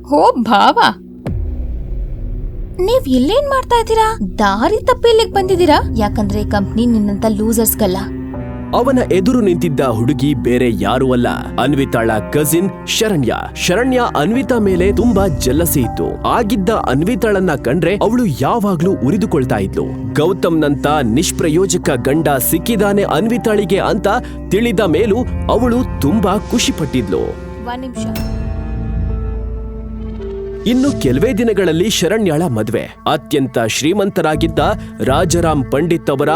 ಹೋ ಭಾವ, ನೀವ್ ಇಲ್ಲೇನ್ ಮಾಡ್ತಾ ಇದ್ದೀರಾ? ದಾರಿ ತಪ್ಪಿ ಇಲ್ಲಿಗೆ ಬಂದಿದ್ದೀರಾ? ಯಾಕಂದ್ರೆ ಕಂಪ್ನಿ ನಿನ್ನಂತ ಲೂಸರ್ಸ್ಗಲ್ಲ. ಅವನ ಎದುರು ನಿಂತಿದ್ದ ಹುಡುಗಿ ಬೇರೆ ಯಾರೂ ಅಲ್ಲ, ಅನ್ವಿತಾಳ ಕಸಿನ್ ಶರಣ್ಯ. ಶರಣ್ಯ ಅನ್ವಿತಾ ಮೇಲೆ ತುಂಬಾ ಜಲಸಿ ಇತ್ತು. ಆಗಿದ್ದ ಅನ್ವಿತಾಳನ್ನ ಕಂಡ್ರೆ ಅವಳು ಯಾವಾಗ್ಲೂ ಉರಿದುಕೊಳ್ತಾ ಇದ್ಲು. ಗೌತಮ್ನಂತ ನಿಷ್ಪ್ರಯೋಜಕ ಗಂಡ ಸಿಕ್ಕಿದಾನೆ ಅನ್ವಿತಾಳಿಗೆ ಅಂತ ತಿಳಿದ ಮೇಲೂ ಅವಳು ತುಂಬಾ ಖುಷಿ ಪಟ್ಟಿದ್ಲು. ಒಂದ್ ನಿಮಿಷ. ಇನ್ನು ಕೆಲವೇ ದಿನಗಳಲ್ಲಿ ಶರಣ್ಯಾಳ ಮದ್ವೆ. ಅತ್ಯಂತ ಶ್ರೀಮಂತರಾಗಿದ್ದ ರಾಜಾರಾಮ್ ಪಂಡಿತ್ ಅವರ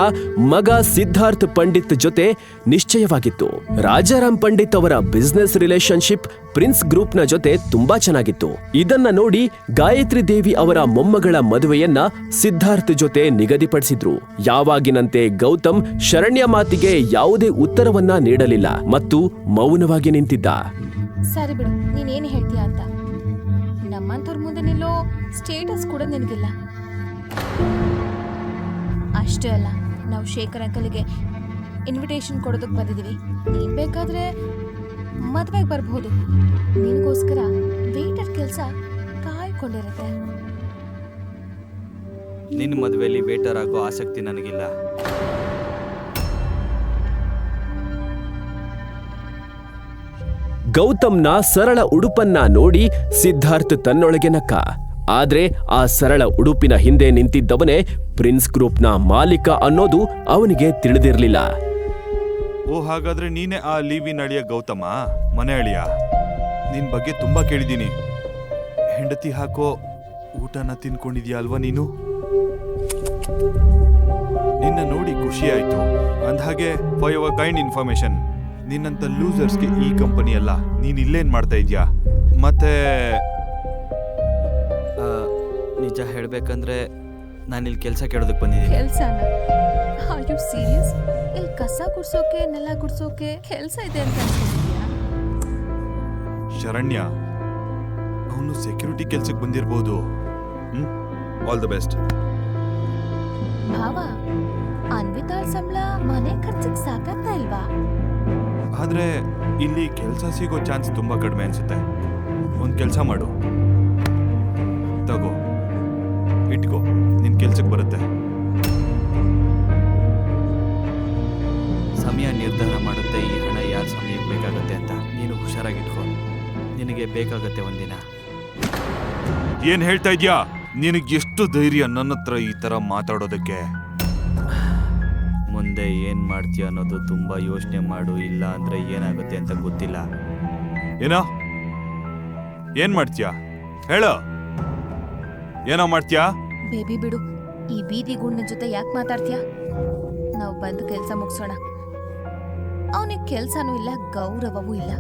ಮಗ ಸಿದ್ಧಾರ್ಥ್ ಪಂಡಿತ್ ಜೊತೆ ನಿಶ್ಚಯವಾಗಿತ್ತು. ರಾಜಾರಾಮ್ ಪಂಡಿತ್ ಅವರ ಬಿಸ್ನೆಸ್ ರಿಲೇಶನ್ಶಿಪ್ ಪ್ರಿನ್ಸ್ ಗ್ರೂಪ್ನ ಜೊತೆ ತುಂಬಾ ಚೆನ್ನಾಗಿತ್ತು. ಇದನ್ನ ನೋಡಿ ಗಾಯತ್ರಿ ದೇವಿ ಅವರ ಮೊಮ್ಮಗಳ ಮದುವೆಯನ್ನ ಸಿದ್ಧಾರ್ಥ್ ಜೊತೆ ನಿಗದಿಪಡಿಸಿದ್ರು. ಯಾವಾಗಿನಂತೆ ಗೌತಮ್ ಶರಣ್ಯ ಮಾತಿಗೆ ಯಾವುದೇ ಉತ್ತರವನ್ನ ನೀಡಲಿಲ್ಲ ಮತ್ತು ಮೌನವಾಗಿ ನಿಂತಿದ್ದ. ಸರಿ ಬಿಡು, ನೀನೇನು ಹೇಳ್ತೀಯ ಅಂತ. ನಮ್ಮಂತವ್ರ ಮುಂದೆ ನಿಲ್ಲೋ ಸ್ಟೇಟಸ್ ಕೂಡ ನಿನಗಿಲ್ಲ. ಅಷ್ಟೇ ಅಲ್ಲ, ನಾವು ಶೇಖರ್ ಅಂಕಲ್ಗೆ ಇನ್ವಿಟೇಷನ್ ಕೊಡೋದಕ್ಕೆ ಬಂದಿದ್ದೀವಿ. ನೀನ್ ಬೇಕಾದ್ರೆ ಮದ್ವೆಗೆ ಬರ್ಬಹುದು. ನಿನಗೋಸ್ಕರ ವೇಟರ್ ಕೆಲಸ ಕಾಯ್ಕೊಂಡಿರುತ್ತೆ. ನಿನ್ನ ಮದುವೆಯಲ್ಲಿ ವೇಟರ್ ಆಗೋ ಆಸಕ್ತಿ ನನಗಿಲ್ಲ. ಗೌತಮ್ನ ಸರಳ ಉಡುಪನ್ನ ನೋಡಿ ಸಿದ್ಧಾರ್ಥ್ ತನ್ನೊಳಗೆ ನಕ್ಕ. ಆದ್ರೆ ಆ ಸರಳ ಉಡುಪಿನ ಹಿಂದೆ ನಿಂತಿದ್ದವನೇ ಪ್ರಿನ್ಸ್ ಗ್ರೂಪ್ನ ಮಾಲೀಕ ಅನ್ನೋದು ಅವನಿಗೆ ತಿಳಿದಿರ್ಲಿಲ್ಲ. ಓ, ಹಾಗಾದ್ರೆ ನೀನೇ ಆ ಲೀವಿನ ಅಳಿಯ ಗೌತಮ, ಮನೆ ಅಳಿಯ. ನಿನ್ ಬಗ್ಗೆ ತುಂಬಾ ಕೇಳಿದೀನಿ. ಹೆಂಡತಿ ಹಾಕೋ ಊಟನ ತಿನ್ಕೊಂಡಿದ್ಯಾ ಅಲ್ವಾ ನೀನು? ನಿನ್ನ ನೋಡಿ ಖುಷಿ ಆಯ್ತು. ಅಂದ್ಹಾಗೆ ಫಾರ್ ಯುವರ್ ಕೈಂಡ್ ಇನ್ಫಾರ್ಮೇಶನ್, ನಿನ್ನಂತ ಲೂಸರ್ಸ್ಗೆ ಈ ಕಂಪನಿ ಅಲ್ಲ. ನೀನ್ ಇಲ್ಲೇನ್ ಮಾಡ್ತಾ ಇದ್ಯಾ? ಮತ್ತೆ ನಿಜ ಹೇಳ್ಬೇಕಂದ್ರೆ ನಾನಿಲ್ಲಿ ಕೆಲಸ ಕೇಳೋದಕ್ಕೆ ಬಂದಿದ್ದೀನಿ. ಕೆಲ್ಸನ? Are you serious? ಇಲ್ಲಿ ಕಸ ಗುಡ್ಸೋಕೆ, ನೆಲ ಗುಡ್ಸೋಕೆ ಕೆಲ್ಸ ಇದೆ ಅಂತ ಅನ್ಕೊಂಡಿದ್ಯಾ? ಶರಣ್ಯ, ಅವನು ಸೆಕ್ಯೂರಿಟಿ ಕೆಲ್ಸಕ್ಕೆ ಬಂದಿರ್ಬೋದು. All the best. ಭಾವ, ಅನ್ವಿತಾಳ್ ಸಂಬಳ ಮನೆ ಖರ್ಚಿಗೆ ಸಾಕಾಗ್ತಾ ಇಲ್ವಾ? ಆದ್ರೆ ಇಲ್ಲಿ ಕೆಲಸ ಸಿಗೋ ಚಾನ್ಸ್ ತುಂಬಾ ಕಡಿಮೆ ಅನ್ಸುತ್ತೆ. ಒಂದ್ ಕೆಲಸ ಮಾಡು, ತಗೋ, ಇಟ್ಕೋ, ನಿನ್ ಕೆಲ್ಸಕ್ಕೆ ಬರುತ್ತೆ. ಸಮಯ ನಿರ್ಧಾರ ಮಾಡುತ್ತೆ ಈ ಹಣ ಯಾರ ಸಮಯಕ್ಕೆ ಬೇಕಾಗತ್ತೆ ಅಂತ. ನೀನು ಹುಷಾರಾಗಿಟ್ಕೋ, ನಿನಗೆ ಬೇಕಾಗತ್ತೆ ಒಂದಿನ. ಏನ್ ಹೇಳ್ತಾ ಇದ್ಯಾ? ನಿನಗೆ ಎಷ್ಟು ಧೈರ್ಯ ನನ್ನ ಹತ್ರ ಈ ತರ ಮಾತಾಡೋದಕ್ಕೆ? ಮುಂದೆ ಏನ್ ಮಾಡ್ತೀಯ ಅನ್ನೋದು ತುಂಬಾ ಯೋಚನೆ ಮಾಡು, ಇಲ್ಲ ಅಂದ್ರೆ ಏನಾಗುತ್ತೆ ಅಂತ ಗೊತ್ತಿಲ್ಲ. ಏನೋ ಏನ್ ಮಾಡ್ತೀಯ ಹೇಳು? ಏನೋ ಮಾಡ್ತೀಯಾ? ಬೇಬಿ ಬಿಡು, ಈ ಬೀದಿ ಗುಂಡಿನ ಜೊತೆ ಯಾಕೆ ಮಾತಾಡ್ತೀಯ? ನಾವು ಬಂದು ಕೆಲಸ ಮುಗಿಸೋಣ. ಅವನಿಗೆ ಕೆಲ್ಸನೂ ಇಲ್ಲ, ಗೌರವವೂ ಇಲ್ಲ.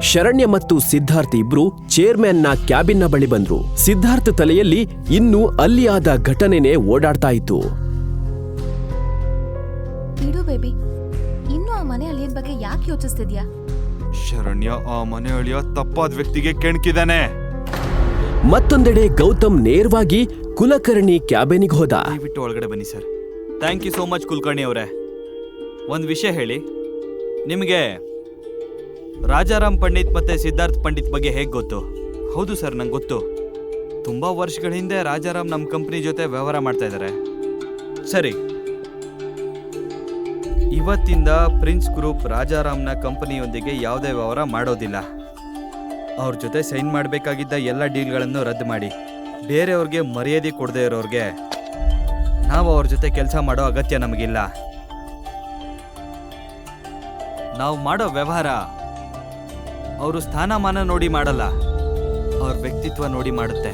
ಶರಣ್ಯ ಮತ್ತು ಸಿದ್ಧಾರ್ಥ್ ಇಬ್ರು ಚೇರ್ಮನ್ನ ಕ್ಯಾಬಿನ್ನ ಬಳಿ ಬಂದ್ರು. ಸಿದ್ಧಾರ್ಥ್ ತಲೆಯಲ್ಲಿ ಇನ್ನೂ ಅಲ್ಲಿಯಾದ ಘಟನೆನೇ ಓಡಾಡ್ತಾ ಇತ್ತು. ಬಿಡು ಬೇಬಿ, ಇನ್ನು ಆ ಮನೆ ಅಳಿಯನ್ ಬಗ್ಗೆ ಯಾಕೆ ಯೋಚಿಸ್ತಿದ್ಯಾ? ಶರಣ್ಯ ಆ ಮನೆ ಅಳಿಯ ತಪ್ಪಾದ ವ್ಯಕ್ತಿಗೆ ಕೆಣಕಿದಾನೆ. ಮತ್ತೊಂದೆಡೆ ಗೌತಮ್ ನೇರವಾಗಿ ಕುಲಕರ್ಣಿ ಕ್ಯಾಬಿನಿಗೆ ಹೋದ. ದಯವಿಟ್ಟು ಒಳಗಡೆ ಬನ್ನಿ sir. Thank you so much Kulkarni ಅವರೇ. ಒಂದು ವಿಷಯ ಹೇಳಿ, ನಿಮಗೆ ರಾಜಾರಾಮ್ ಪಂಡಿತ್ ಮತ್ತೆ ಸಿದ್ಧಾರ್ಥ್ ಪಂಡಿತ್ ಬಗ್ಗೆ ಹೇಗೆ ಗೊತ್ತು? ಹೌದು ಸರ್, ನಂಗೆ ಗೊತ್ತು. ತುಂಬ ವರ್ಷಗಳ ಹಿಂದೆ ರಾಜಾರಾಮ್ ನಮ್ಮ ಕಂಪ್ನಿ ಜೊತೆ ವ್ಯವಹಾರ ಮಾಡ್ತಾ ಇದ್ದಾರೆ. ಸರಿ, ಇವತ್ತಿಂದ ಪ್ರಿನ್ಸ್ ಗ್ರೂಪ್ ರಾಜಾರಾಮ್ನ ಕಂಪನಿಯೊಂದಿಗೆ ಯಾವುದೇ ವ್ಯವಹಾರ ಮಾಡೋದಿಲ್ಲ. ಅವ್ರ ಜೊತೆ ಸೈನ್ ಮಾಡಬೇಕಾಗಿದ್ದ ಎಲ್ಲ ಡೀಲ್ಗಳನ್ನು ರದ್ದು ಮಾಡಿ, ಬೇರೆಯವ್ರಿಗೆ ಮರ್ಯಾದೆ ಕೊಡದೇ ಇರೋರಿಗೆ ನಾವು ಅವ್ರ ಜೊತೆ ಕೆಲಸ ಮಾಡೋ ಅಗತ್ಯ ನಮಗಿಲ್ಲ. ನಾವು ಮಾಡೋ ವ್ಯವಹಾರ ಅವರು ಸ್ಥಾನಮಾನ ನೋಡಿ ಮಾಡಲ್ಲ, ಅವ್ರ ವ್ಯಕ್ತಿತ್ವ ನೋಡಿ ಮಾಡುತ್ತೆ.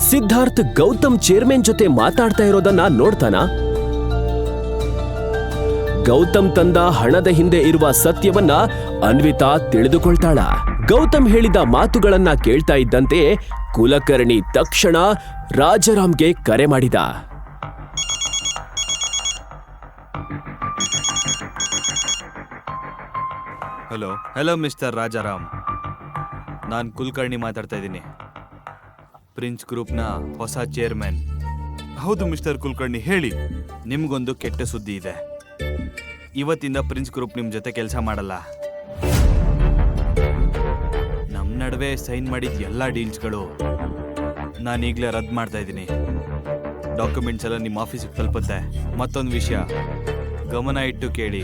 ಸಿದ್ಧಾರ್ಥ್ ಗೌತಮ್ ಚೇರ್ಮನ್ ಜೊತೆ ಮಾತಾಡ್ತಾ ಇರೋದನ್ನ ನೋಡ್ತಾನ. ಗೌತಮ್ ತಂದ ಹಣದ ಹಿಂದೆ ಇರುವ ಸತ್ಯವನ್ನ ಅನ್ವಿತಾ ತಿಳಿದುಕೊಳ್ತಾಳ. ಗೌತಮ್ ಹೇಳಿದ ಮಾತುಗಳನ್ನ ಕೇಳ್ತಾ ಇದ್ದಂತೆ ಕುಲಕರ್ಣಿ ತಕ್ಷಣ ರಾಜಾರಾಮ್ಗೆ ಕರೆ ಮಾಡಿದ. ಹಲೋ ಹಲೋ ಮಿಸ್ಟರ್ ರಾಜಾರಾಮ್, ನಾನು ಕುಲಕರ್ಣಿ ಮಾತಾಡ್ತಾ ಇದ್ದೀನಿ, ಪ್ರಿನ್ಸ್ ಗ್ರೂಪ್ನ ಹೊಸ ಚೇರ್ಮನ್. ಹೌದು ಮಿಸ್ಟರ್ ಕುಲಕರ್ಣಿ, ಹೇಳಿ. ನಿಮ್ಗೊಂದು ಕೆಟ್ಟ ಸುದ್ದಿ ಇದೆ. ಇವತ್ತಿಂದ ಪ್ರಿನ್ಸ್ ಗ್ರೂಪ್ ನಿಮ್ಮ ಜೊತೆ ಕೆಲಸ ಮಾಡಲ್ಲ. ನಮ್ಮ ನಡುವೆ ಸೈನ್ ಮಾಡಿದ ಎಲ್ಲ ಡೀಲ್ಸ್ಗಳು ನಾನೀಗಲೇ ರದ್ದು ಮಾಡ್ತಾ ಇದ್ದೀನಿ. ಡಾಕ್ಯುಮೆಂಟ್ಸ್ ಎಲ್ಲ ನಿಮ್ಮ ಆಫೀಸಿಗೆ ತಲುಪುತ್ತೆ. ಮತ್ತೊಂದು ವಿಷಯ ಗಮನ ಇಟ್ಟು ಕೇಳಿ,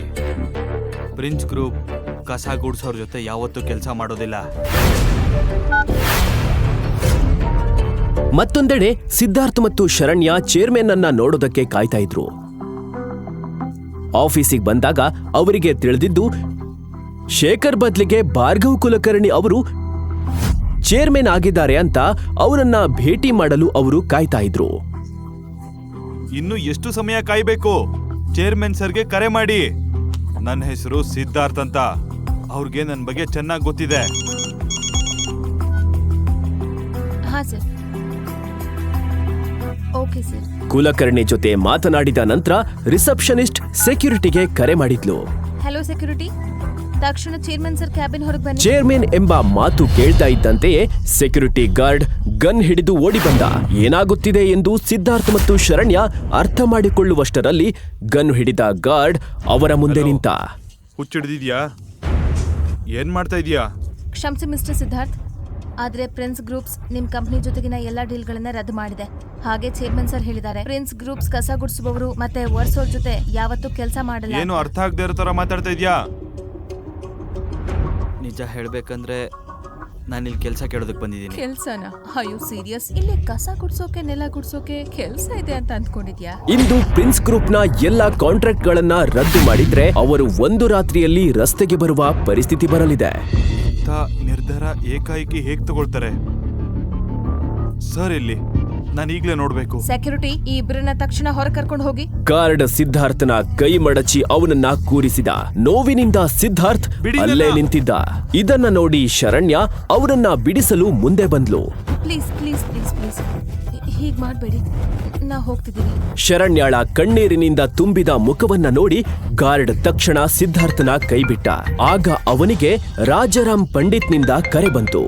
ಪ್ರಿನ್ಸ್ ಗ್ರೂಪ್ ಕಸ ಗುಡ್ಸೋರ ಜೊತೆ ಯಾವತ್ತೂ ಕೆಲಸ ಮಾಡೋದಿಲ್ಲ. ಮತ್ತೊಂದೆಡೆ ಸಿದ್ಧಾರ್ಥ್ ಮತ್ತು ಶರಣ್ಯ ಚೇರ್ಮನ್ ಅನ್ನ ನೋಡೋದಕ್ಕೆ ಕಾಯ್ತಾ ಇದ್ರು. ಆಫೀಸಿಗೆ ಬಂದಾಗ ಅವರಿಗೆ ತಿಳಿದಿದ್ದು ಶೇಖರ್ ಬದ್ಲಿಗೆ ಭಾರ್ಗವ್ ಕುಲಕರ್ಣಿ ಅವರು ಚೇರ್ಮನ್ ಆಗಿದ್ದಾರೆ ಅಂತ ಅವರನ್ನ ಭೇಟಿ ಮಾಡಲು ಅವರು ಕಾಯ್ತಾ ಇದ್ರು. ಇನ್ನು ಎಷ್ಟು ಸಮಯ ಕಾಯ್ಬೇಕು? ಚೇರ್ಮನ್ ಸರ್ಗೆ ಕರೆ ಮಾಡಿ. ನನ್ನ ಹೆಸರು ಸಿದ್ಧಾರ್ಥ್ ಅಂತ. ಅವ್ರಿಗೆ ನನ್ನ ಬಗ್ಗೆ ಚೆನ್ನಾಗಿ ಗೊತ್ತಿದೆ. ಹಾ ಸರ್. Okay sir. ಕುಲಕರ್ಣಿ ಜೊತೆ ಮಾತನಾಡಿದ ನಂತರ ರಿಸೆಪ್ಷನಿಸ್ಟ್ ಸೆಕ್ಯೂರಿಟಿಗೆ ಕರೆ ಮಾಡಿದ್ಲು. ಹಲೋ ಸೆಕ್ಯೂರಿಟಿ, ತಕ್ಷಣ ಚೇರ್ಮನ್ ಸರ್ ಕ್ಯಾಬಿನ್ ಹೊರಗೆ ಬನ್ನಿ. ಚೇರ್ಮನ್ ಎಂಬ ಮಾತು ಕೇಳ್ತಾ ಇದ್ದಂತೆಯೇ ಸೆಕ್ಯೂರಿಟಿ ಗಾರ್ಡ್ ಗನ್ ಹಿಡಿದು ಓಡಿ ಬಂದ. ಏನಾಗುತ್ತಿದೆ ಎಂದು ಸಿದ್ಧಾರ್ಥ್ ಮತ್ತು ಶರಣ್ಯ ಅರ್ಥ ಮಾಡಿಕೊಳ್ಳುವಷ್ಟರಲ್ಲಿ ಗನ್ ಹಿಡಿದ ಗಾರ್ಡ್ ಅವರ ಮುಂದೆ ನಿಂತ. ಹುಚ್ಚಿಡ್ದಿದ್ಯಾ? ಏನ್ ಮಾಡ್ತಾ ಇದೀಯಾ? ಕ್ಷಮಿಸಿ ಮಿಸ್ಟರ್ ಸಿದ್ಧಾರ್ಥ್, ಆದ್ರೆ ಪ್ರಿನ್ಸ್ ಗ್ರೂಪ್ಸ್ ನಿಮ್ ಕಂಪನಿ ಜೊತೆಗಿನ ಎಲ್ಲಾ ಡೀಲ್ಗಳನ್ನ ರದ್ದು ಮಾಡಿದೆ. ಹಾಗೆ ಚೇರ್ಮನ್ ಸರ್ ಹೇಳಿದ್ದಾರೆ, ಪ್ರಿನ್ಸ್ ಗ್ರೂಪ್ಸ್ ಕಸ ಗುಡಿಸುವವರು ಮತ್ತೆ ವರ್ಸೋರ್ ಜೊತೆ ಯಾವತ್ತೂ ಕೆಲಸ ಮಾಡಲ್ಲ. ಏನು ಅರ್ಥ ಆಗದೆ ಇರೋ ತರ ಮಾತಾಡ್ತಾ ಇದೀಯಾ? ನಿಜ ಹೇಳ್ಬೇಕಂದ್ರೆ ನಾನಿಲ್ಲಿ ಕೆಲಸ ಕೇಳೋದಕ್ಕೆ ಬಂದಿದ್ದೀನಿ. ಕೆಲ್ಸನ? ಅಯ್ಯೋ ಸೀರಿಯಸ್? ಇಲ್ಲಿ ಕಸ ಗುಡ್ಸೋಕೆ ನೆಲ ಗುಡ್ಸೋಕೆ ಕೆಲ್ಸ ಇದೆ ಅಂತ ಅಂದ್ಕೊಂಡಿದ್ಯಾ? ಇಂದು ಪ್ರಿನ್ಸ್ ಗ್ರೂಪ್ನ ಎಲ್ಲ ಕಾಂಟ್ರಾಕ್ಟ್ ಗಳನ್ನ ರದ್ದು ಮಾಡಿದ್ರೆ ಅವರು ಒಂದು ರಾತ್ರಿಯಲ್ಲಿ ರಸ್ತೆಗೆ ಬರುವ ಪರಿಸ್ಥಿತಿ ಬರಲಿದೆ. ಇಂಥ ನಿರ್ಧಾರ ಏಕಾಏಕಿ ಹೇಗ್ ತಗೊಳ್ತಾರೆ? ಸರ್ ಇಲ್ಲಿ ನಾನು ಈಗ್ಲೇ ನೋಡ್ಬೇಕು. ಸೆಕ್ಯೂರಿಟಿ, ಈ ಇಬ್ಬರನ್ನ ತಕ್ಷಣ ಹೊರ ಕರ್ಕೊಂಡು ಹೋಗಿ. ಗಾರ್ಡ್ ಸಿದ್ಧಾರ್ಥನ ಕೈ ಮಡಚಿ ಅವನನ್ನ ಕೂರಿಸಿದ. ನೋವಿನಿಂದ ಸಿದ್ಧಾರ್ಥ್ ಅಲ್ಲೇ ನಿಂತಿದ್ದ. ಇದನ್ನ ನೋಡಿ ಶರಣ್ಯ ಅವರನ್ನ ಬಿಡಿಸಲು ಮುಂದೆ ಬಂದ್ಲು. ಪ್ಲೀಸ್ ಪ್ಲೀಸ್ ಪ್ಲೀಸ್ ಪ್ಲೀಸ್ ಹೀಗ್ ಮಾಡ್ಬೇಡಿ, ನಾ ಹೋಗ್ತಿದ್ದೀನಿ. ಶರಣ್ಯಾಳ ಕಣ್ಣೀರಿನಿಂದ ತುಂಬಿದ ಮುಖವನ್ನ ನೋಡಿ ಗಾರ್ಡ್ ತಕ್ಷಣ ಸಿದ್ಧಾರ್ಥನ ಕೈಬಿಟ್ಟ. ಆಗ ಅವನಿಗೆ ರಾಜಾರಾಮ್ ಪಂಡಿತ್ನಿಂದ ಕರೆ ಬಂತು.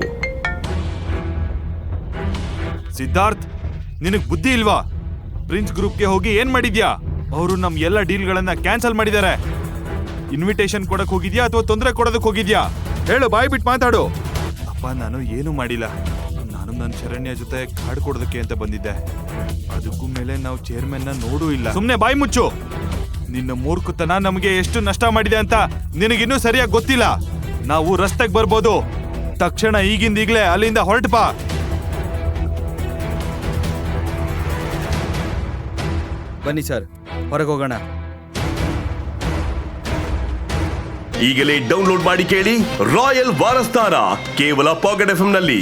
ಸಿದ್ಧಾರ್ಥ್, ನಿನಗ್ ಬುದ್ಧಿ ಇಲ್ವಾ? ಪ್ರಿನ್ಸ್ ಗ್ರೂಪ್ಗೆ ಹೋಗಿ ಏನ್ ಮಾಡಿದ್ಯಾ? ಅವರು ನಮ್ ಎಲ್ಲ ಡೀಲ್ಗಳನ್ನ ಕ್ಯಾನ್ಸಲ್ ಮಾಡಿದ್ದಾರೆ. ಇನ್ವಿಟೇಷನ್ ಕೊಡಕ್ ಹೋಗಿದ್ಯಾ ಅಥವಾ ತೊಂದರೆ ಕೊಡೋದಕ್ ಹೋಗಿದ್ಯಾ? ಹೇಳು, ಬಾಯ್ ಬಿಟ್ಟು ಮಾತಾಡು. ಅಪ್ಪ, ನಾನು ಏನು ಮಾಡಿಲ್ಲ. ನಾನು ನನ್ನ ಶರಣ್ಯ ಜೊತೆ ಕಾರ್ಡ್ ಕೊಡೋದಕ್ಕೆ ಅಂತ ಬಂದಿದ್ದೆ. ಅದಕ್ಕೂ ಮೇಲೆ ನಾವು ಚೇರ್ಮನ್ ನ ನೋಡೂ ಇಲ್ಲ. ಸುಮ್ನೆ ಬಾಯ್ ಮುಚ್ಚು. ನಿನ್ನ ಮೂರ್ಖತನ ನಮಗೆ ಎಷ್ಟು ನಷ್ಟ ಮಾಡಿದೆ ಅಂತ ನಿನಗಿನ್ನೂ ಸರಿಯಾಗಿ ಗೊತ್ತಿಲ್ಲ. ನಾವು ರಸ್ತೆಗೆ ಬರ್ಬೋದು. ತಕ್ಷಣ ಈಗಿಂದೀಗ್ಲೇ ಅಲ್ಲಿಂದ ಹೊರಟು ಬಾ. ಬನ್ನಿ ಸರ್, ಹೊರಗೆ ಹೋಗೋಣ. ಈಗಲೇ ಡೌನ್ಲೋಡ್ ಮಾಡಿ ಕೇಳಿ ರಾಯಲ್ ವಾರಸ್ತಾರ ಕೇವಲ ಪಾಕೆಟ್ ಎಫ್ಎಂ ನಲ್ಲಿ.